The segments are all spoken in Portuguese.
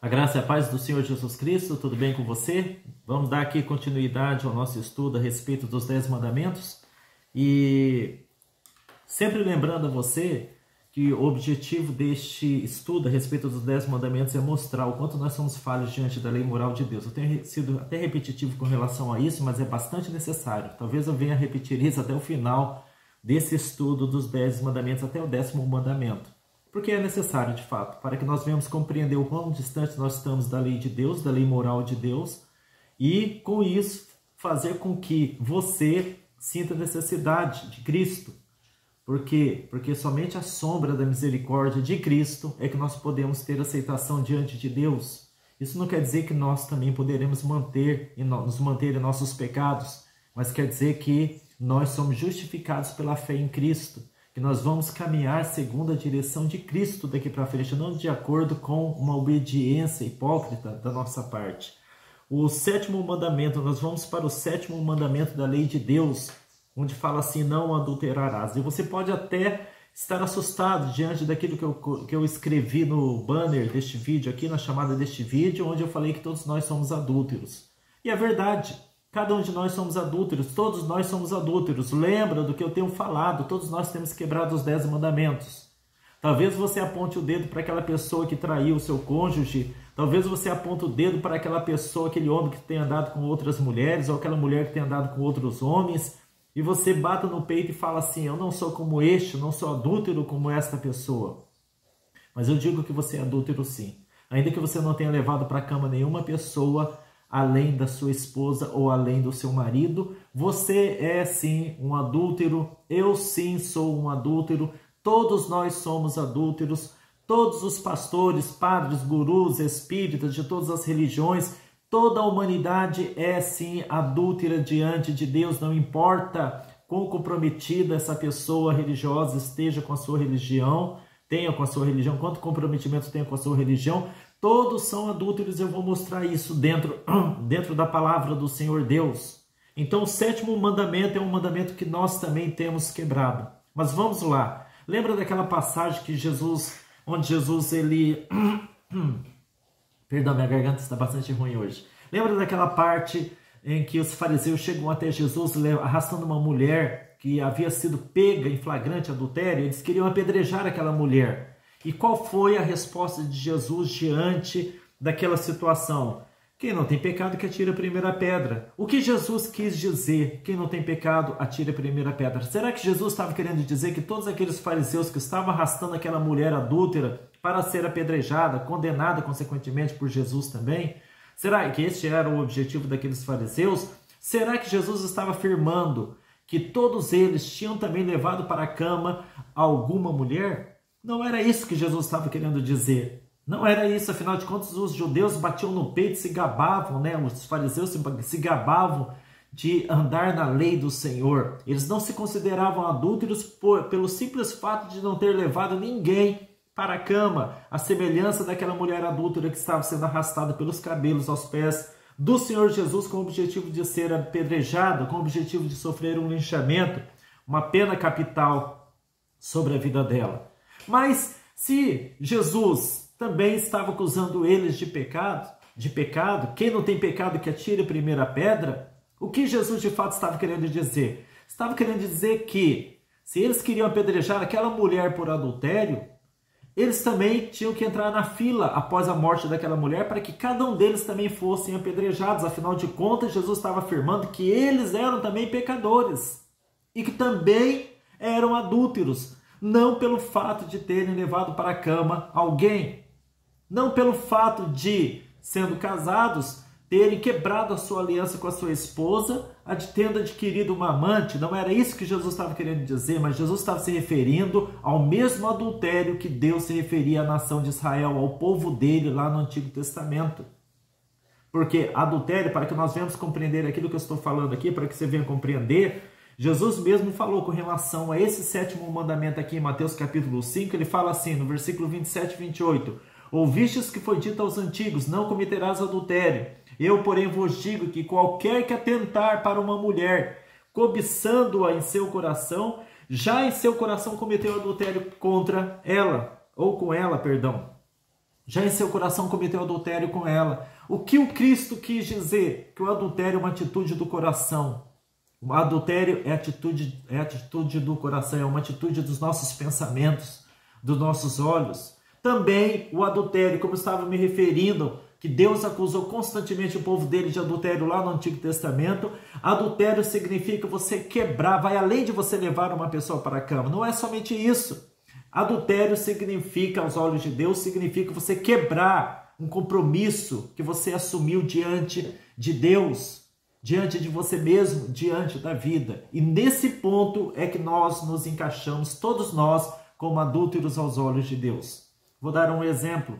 A graça e a paz do Senhor Jesus Cristo, tudo bem com você? Vamos dar aqui continuidade ao nosso estudo a respeito dos 10 mandamentos. E sempre lembrando a você que o objetivo deste estudo a respeito dos 10 mandamentos é mostrar o quanto nós somos falhos diante da lei moral de Deus. Eu tenho sido até repetitivo com relação a isso, mas é bastante necessário. Talvez eu venha repetir isso até o final desse estudo dos 10 mandamentos, até o 10º mandamento. Porque é necessário, de fato, para que nós venhamos compreender o quão distante nós estamos da lei de Deus, da lei moral de Deus, e com isso fazer com que você sinta necessidade de Cristo. Por quê? Porque somente a sombra da misericórdia de Cristo é que nós podemos ter aceitação diante de Deus. Isso não quer dizer que nós também poderemos nos manter em nossos pecados, mas quer dizer que nós somos justificados pela fé em Cristo, que nós vamos caminhar segundo a direção de Cristo daqui para frente, não de acordo com uma obediência hipócrita da nossa parte. O 7º mandamento, nós vamos para o 7º mandamento da lei de Deus, onde fala assim, não adulterarás. E você pode até estar assustado diante daquilo que eu escrevi no banner deste vídeo aqui, na chamada deste vídeo, onde eu falei que todos nós somos adúlteros. E é verdade. Cada um de nós somos adúlteros, todos nós somos adúlteros. Lembra do que eu tenho falado, todos nós temos quebrado os 10 mandamentos. Talvez você aponte o dedo para aquela pessoa que traiu o seu cônjuge, talvez você aponte o dedo para aquela pessoa, aquele homem que tem andado com outras mulheres, ou aquela mulher que tem andado com outros homens, e você bata no peito e fala assim, eu não sou como este, eu não sou adúltero como esta pessoa. Mas eu digo que você é adúltero sim. Ainda que você não tenha levado para a cama nenhuma pessoa, além da sua esposa ou além do seu marido, você é sim um adúltero, eu sim sou um adúltero, todos nós somos adúlteros, todos os pastores, padres, gurus, espíritas de todas as religiões, toda a humanidade é sim adúltera diante de Deus, não importa quão comprometida essa pessoa religiosa esteja com a sua religião, tenha com a sua religião, quanto comprometimento tenha com a sua religião, todos são adúlteros, eu vou mostrar isso dentro da palavra do Senhor Deus. Então o 7º mandamento é um mandamento que nós também temos quebrado. Mas vamos lá. Lembra daquela passagem onde Jesus ele... Perdão, minha garganta está bastante ruim hoje. Lembra daquela parte em que os fariseus chegam até Jesus arrastando uma mulher que havia sido pega em flagrante adultério? Eles queriam apedrejar aquela mulher. E qual foi a resposta de Jesus diante daquela situação? Quem não tem pecado que atire a primeira pedra. O que Jesus quis dizer? Quem não tem pecado atire a primeira pedra. Será que Jesus estava querendo dizer que todos aqueles fariseus que estavam arrastando aquela mulher adúltera para ser apedrejada, condenada consequentemente por Jesus também? Será que este era o objetivo daqueles fariseus? Será que Jesus estava afirmando que todos eles tinham também levado para a cama alguma mulher? Não era isso que Jesus estava querendo dizer. Não era isso, afinal de contas, os judeus batiam no peito e se gabavam, né? Os fariseus se gabavam de andar na lei do Senhor. Eles não se consideravam adúlteros pelo simples fato de não ter levado ninguém para a cama, a semelhança daquela mulher adúltera que estava sendo arrastada pelos cabelos aos pés do Senhor Jesus com o objetivo de ser apedrejada, com o objetivo de sofrer um linchamento, uma pena capital sobre a vida dela. Mas se Jesus também estava acusando eles de pecado, quem não tem pecado que atire a primeira pedra, o que Jesus de fato estava querendo dizer? Estava querendo dizer que se eles queriam apedrejar aquela mulher por adultério, eles também tinham que entrar na fila após a morte daquela mulher para que cada um deles também fossem apedrejados. Afinal de contas, Jesus estava afirmando que eles eram também pecadores e que também eram adúlteros. Não pelo fato de terem levado para a cama alguém. Não pelo fato de, sendo casados, terem quebrado a sua aliança com a sua esposa, tendo adquirido uma amante. Não era isso que Jesus estava querendo dizer, mas Jesus estava se referindo ao mesmo adultério que Deus se referia à nação de Israel, ao povo dele lá no Antigo Testamento. Porque adultério, para que nós venhamos compreender aquilo que eu estou falando aqui, para que você venha compreender, Jesus mesmo falou com relação a esse 7º mandamento aqui em Mateus capítulo 5, ele fala assim, no versículo 27 e 28, ouvistes que foi dito aos antigos, não cometerás adultério. Eu, porém, vos digo que qualquer que atentar para uma mulher, cobiçando-a em seu coração, já em seu coração cometeu adultério contra ela, ou com ela, perdão. já em seu coração cometeu adultério com ela. O que o Cristo quis dizer? Que o adultério é uma atitude do coração. O adultério é atitude do coração, é uma atitude dos nossos pensamentos, dos nossos olhos. Também o adultério, como eu estava me referindo, que Deus acusou constantemente o povo dele de adultério lá no Antigo Testamento. Adultério significa você quebrar, vai além de você levar uma pessoa para a cama. Não é somente isso. Adultério significa, aos olhos de Deus, significa você quebrar um compromisso que você assumiu diante de Deus, diante de você mesmo, diante da vida. E nesse ponto é que nós nos encaixamos, todos nós, como adúlteros aos olhos de Deus. Vou dar um exemplo.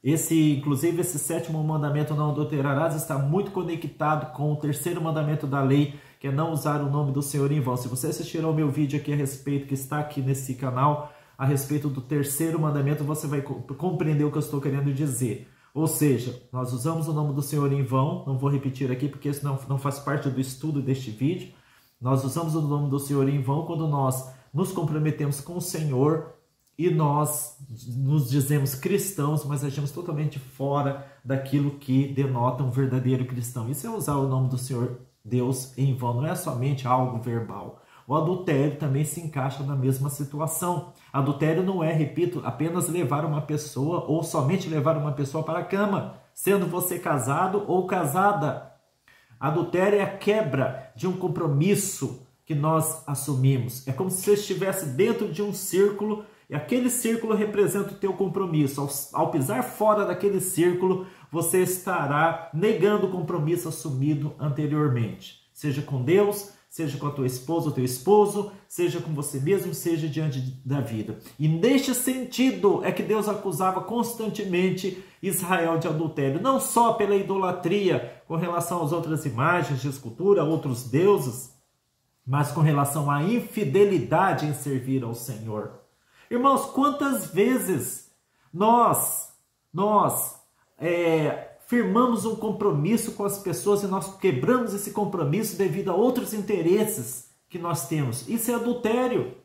Inclusive, esse 7º mandamento, não adulterarás, está muito conectado com o 3º mandamento da lei, que é não usar o nome do Senhor em vão. Se você assistir ao meu vídeo aqui a respeito, que está aqui nesse canal, a respeito do 3º mandamento, você vai compreender o que eu estou querendo dizer. Ou seja, nós usamos o nome do Senhor em vão, não vou repetir aqui porque isso não faz parte do estudo deste vídeo. Nós usamos o nome do Senhor em vão quando nós nos comprometemos com o Senhor e nós nos dizemos cristãos, mas agimos totalmente fora daquilo que denota um verdadeiro cristão. Isso é usar o nome do Senhor Deus em vão, não é somente algo verbal. O adultério também se encaixa na mesma situação. Adultério não é, repito, apenas levar uma pessoa ou somente levar uma pessoa para a cama, sendo você casado ou casada. Adultério é a quebra de um compromisso que nós assumimos. É como se você estivesse dentro de um círculo e aquele círculo representa o teu compromisso. Ao pisar fora daquele círculo, você estará negando o compromisso assumido anteriormente. Seja com Deus, seja com a tua esposa ou teu esposo, seja com você mesmo, seja diante da vida. E neste sentido é que Deus acusava constantemente Israel de adultério. Não só pela idolatria com relação às outras imagens de escultura, outros deuses, mas com relação à infidelidade em servir ao Senhor. Irmãos, quantas vezes nós firmamos um compromisso com as pessoas e nós quebramos esse compromisso devido a outros interesses que nós temos. Isso é adultério.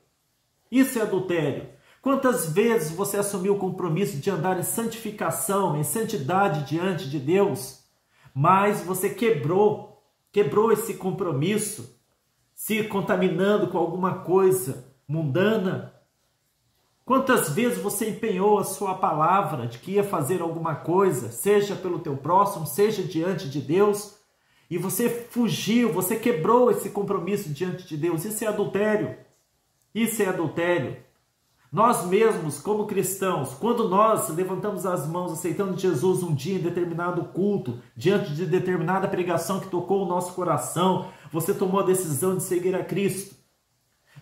Isso é adultério. Quantas vezes você assumiu o compromisso de andar em santificação, em santidade diante de Deus, mas você quebrou esse compromisso, se contaminando com alguma coisa mundana? Quantas vezes você empenhou a sua palavra de que ia fazer alguma coisa, seja pelo teu próximo, seja diante de Deus, e você fugiu, você quebrou esse compromisso diante de Deus? Isso é adultério. Isso é adultério. Nós mesmos, como cristãos, quando nós levantamos as mãos aceitando Jesus um dia em determinado culto, diante de determinada pregação que tocou o nosso coração, você tomou a decisão de seguir a Cristo.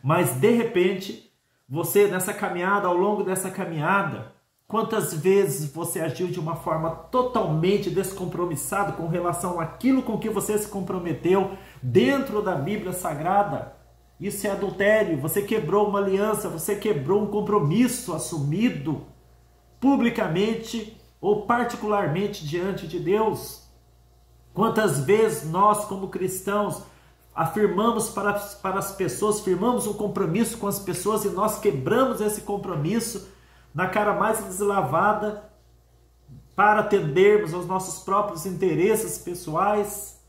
Mas, de repente, você, nessa caminhada, ao longo dessa caminhada, quantas vezes você agiu de uma forma totalmente descompromissada com relação àquilo com que você se comprometeu dentro da Bíblia Sagrada? Isso é adultério. Você quebrou uma aliança, você quebrou um compromisso assumido publicamente ou particularmente diante de Deus. Quantas vezes nós, como cristãos, afirmamos para as pessoas, firmamos um compromisso com as pessoas e nós quebramos esse compromisso na cara mais deslavada para atendermos aos nossos próprios interesses pessoais?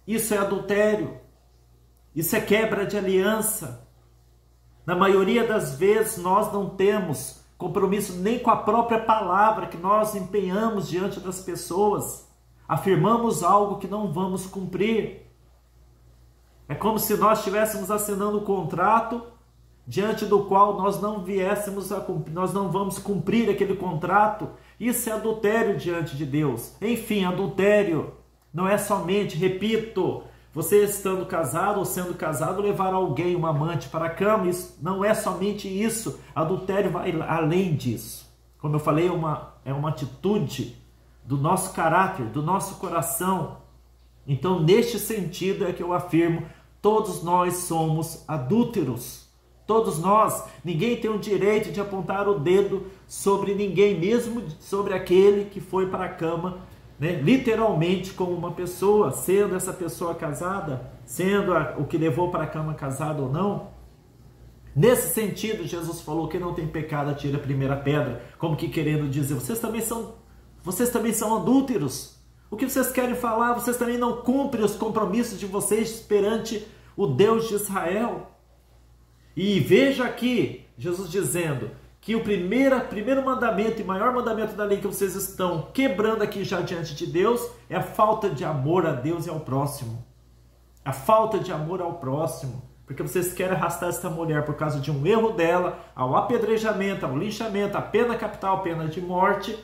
Isso é adultério. Isso é quebra de aliança. Na maioria das vezes nós não temos compromisso nem com a própria palavra que nós empenhamos diante das pessoas. Afirmamos algo que não vamos cumprir. É como se nós estivéssemos assinando um contrato diante do qual nós não viéssemos a cumprir, nós não vamos cumprir aquele contrato. Isso é adultério diante de Deus. Enfim, adultério não é somente, repito, você estando casado ou sendo casado, levar alguém, um amante para a cama. Isso não é somente isso. Adultério vai além disso. Como eu falei, é uma atitude do nosso caráter, do nosso coração. Então, neste sentido é que eu afirmo, todos nós somos adúlteros. Todos nós. Ninguém tem o direito de apontar o dedo sobre ninguém, mesmo sobre aquele que foi para a cama, né, literalmente com uma pessoa, sendo essa pessoa casada, sendo o que levou para a cama casado ou não. Nesse sentido, Jesus falou que não tem pecado, atire a primeira pedra, como que querendo dizer, vocês também são adúlteros. O que vocês querem falar? Vocês também não cumprem os compromissos de vocês perante o Deus de Israel. E veja aqui, Jesus dizendo que o primeiro mandamento e maior mandamento da lei que vocês estão quebrando aqui já diante de Deus é a falta de amor a Deus e ao próximo. A falta de amor ao próximo. Porque vocês querem arrastar essa mulher por causa de um erro dela, ao apedrejamento, ao linchamento, a pena capital, pena de morte,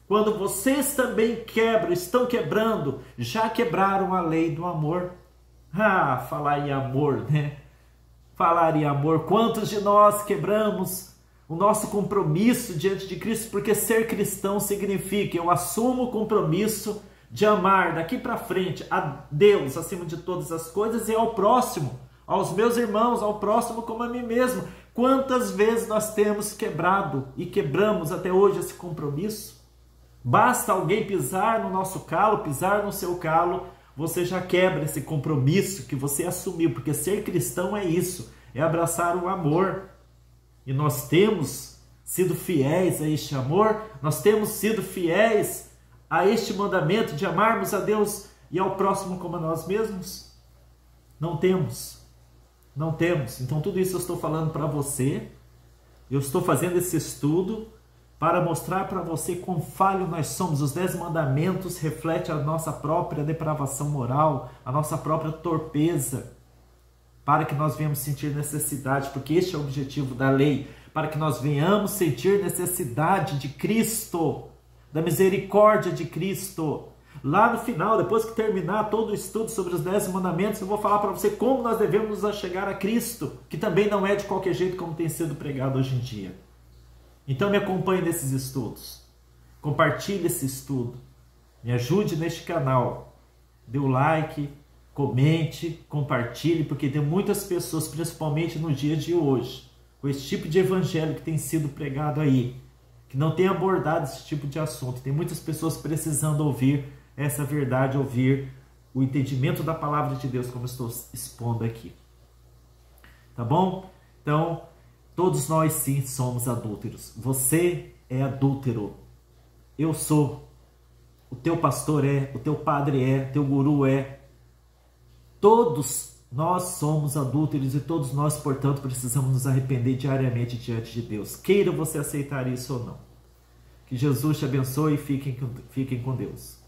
quando vocês também estão quebrando, já quebraram a lei do amor. Ah, falar em amor, né? Falar em amor, quantos de nós quebramos o nosso compromisso diante de Cristo, porque ser cristão significa eu assumo o compromisso de amar daqui para frente a Deus acima de todas as coisas e ao próximo, aos meus irmãos, ao próximo como a mim mesmo. Quantas vezes nós temos quebrado e quebramos até hoje esse compromisso? Basta alguém pisar no nosso calo, pisar no seu calo, você já quebra esse compromisso que você assumiu, porque ser cristão é isso, é abraçar o amor. E nós temos sido fiéis a este amor, nós temos sido fiéis a este mandamento de amarmos a Deus e ao próximo como a nós mesmos? Não temos. Não temos. Então tudo isso eu estou falando para você, eu estou fazendo esse estudo para mostrar para você quão falho nós somos. Os 10 mandamentos refletem a nossa própria depravação moral, a nossa própria torpeza, para que nós venhamos sentir necessidade, porque este é o objetivo da lei, para que nós venhamos sentir necessidade de Cristo, da misericórdia de Cristo. Lá no final, depois que terminar todo o estudo sobre os 10 mandamentos, eu vou falar para você como nós devemos nos achegar a Cristo, que também não é de qualquer jeito como tem sido pregado hoje em dia. Então me acompanhe nesses estudos, compartilhe esse estudo, me ajude neste canal, dê o like, comente, compartilhe, porque tem muitas pessoas, principalmente no dia de hoje, com esse tipo de evangelho que tem sido pregado aí, que não tem abordado esse tipo de assunto. Tem muitas pessoas precisando ouvir essa verdade, ouvir o entendimento da palavra de Deus, como estou expondo aqui. Tá bom? Então, todos nós sim somos adúlteros. Você é adúltero. Eu sou. O teu pastor é. O teu padre é. O teu guru é. Todos nós somos adúlteros e todos nós, portanto, precisamos nos arrepender diariamente diante de Deus. Queira você aceitar isso ou não. Que Jesus te abençoe e fiquem com Deus.